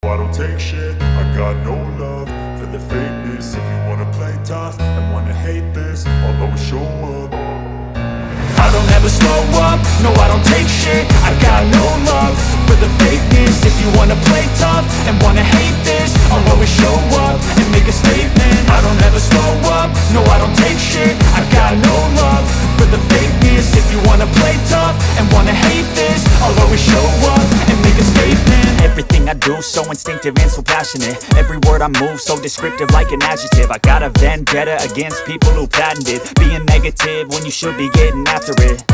I don't take shit, I got no love for the fakeness. If you wanna play tough and wanna hate this, I'll always show up. I don't ever slow up, no I don't take shit. I got no love for the fakeness. If you wanna play tough and wanna hate this, I'll always show up and make a statement. I don't ever slow up, no I don't take shit. I got no love for the fakeness. If you wanna play tough and wanna hate this, I'll always show up and make a statement. Everything I do so instinctive and so passionate. Every word I move so descriptive like an adjective. I got a vendetta against people who patented being negative when you should be getting after it.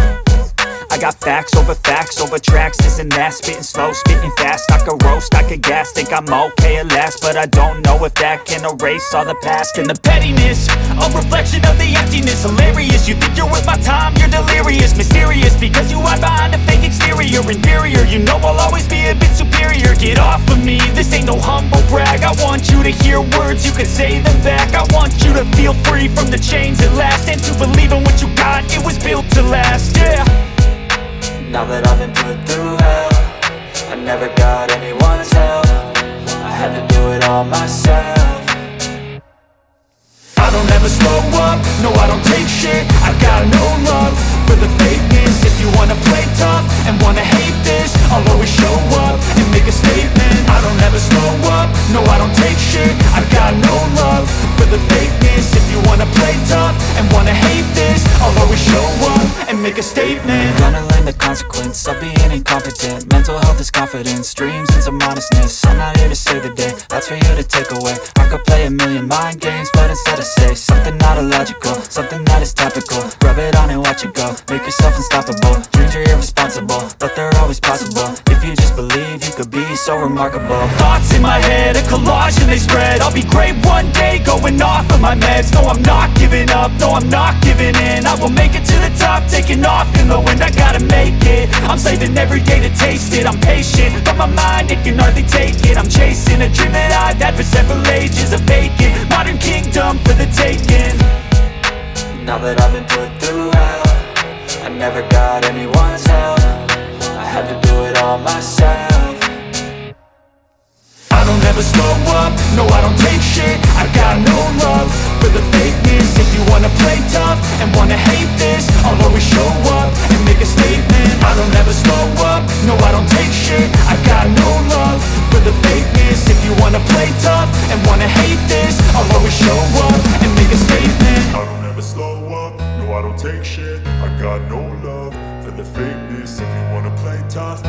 I got facts over tracks, this and that. Spitting slow, spitting fast. I could roast, I could gas. Think I'm okay at last, but I don't know if that can erase all the past. And the pettiness, a reflection of the emptiness. Hilarious, you think you're worth my time, you're delirious. Mysterious, because you hide behind a fake exterior. Inferior, you know I'll always be a bit superior. Get off of me, this ain't no humble brag. I want you to hear words, you can say them back. I want you to feel free from the chains at last, and to believe in what you got, it was built to last, yeah. Now that I've been put through hell, I never got anyone's help. I had to do it all myself. I don't ever slow up, no I don't take shit. I got no love for the fakeness. If you wanna play tough and wanna hate this, I'll always show up and make a statement. I don't ever slow up, no I don't take shit. I got no love for the fakeness. If you wanna play tough and wanna hate this, I'll always show up and make a statement. Gonna learn the consequence of being incompetent. Mental health is confidence, dreams and some modestness. I'm not here to save the day, that's for you to take away. I could play a million mind games, but instead I say something not illogical, something that is topical. Rub it on and watch it go, make yourself unstoppable. Dreams are irresponsible, but they're always possible. If you just believe, you could be so remarkable. Thoughts in my head, a collage and they spread. I'll be great one day, going off of my meds. No, I'm not giving up, no, I'm not giving in. I will make it to the top, taking off in the wind. I gotta make it, I'm saving every day to taste it. I'm patient, but my mind, it can hardly take it. I'm chasing a dream that I've had for several ages. A vacant, modern kingdom for the taking. Now that I've been put through hell, I never got anyone's help. I had to do it all all myself. I don't ever slow up, no I don't take shit. I got no love for the fakeness. If you wanna play tough and wanna hate this, I'll always show up and make a statement. I don't ever slow up, no I don't take shit. I got no love for the fakeness. If you wanna play tough and wanna hate this, I'll always show up and make a statement. I don't ever slow up, no I don't take shit. I got no love for the fakeness. If you wanna play tough